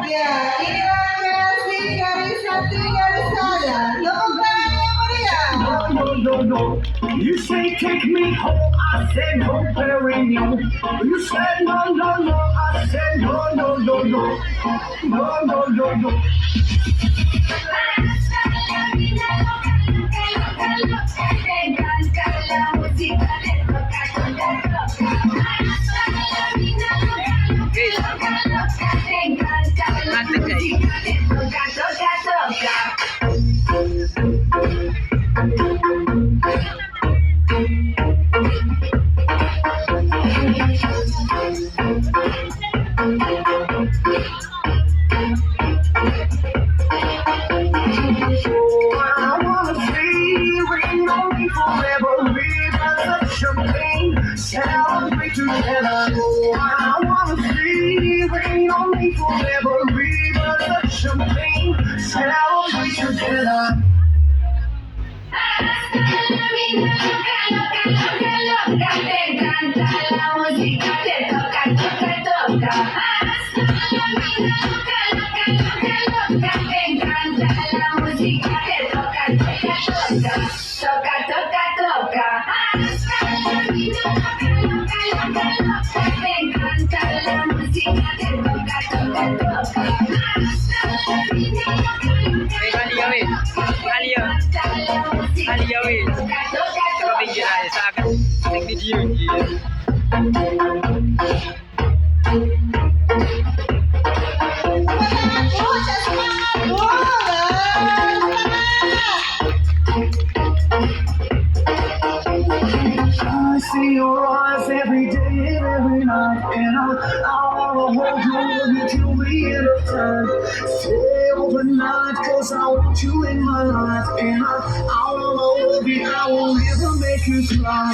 Ya, inilah kreasi dari Sakti Garisaya. Tepuk tangan yang meriah. No, no, no. You say take me home, I said no, Perignon. You said no, no, no, I said no, no, no, no. No, no, no, no. I wanna see rain on me forever, rivers of champagne, celebrate together. I wanna see rain on me forever, rivers of champagne, celebrate together. Alia weh, kau pinggir aja, sangat tinggi tinggi. Semangat, Bu. Semangat, Bu. I see your eyes every day and every night, and I wanna hold you till the end of time. Stay overnight, cause I want you in my life, and I wanna hold you, I will never make you cry.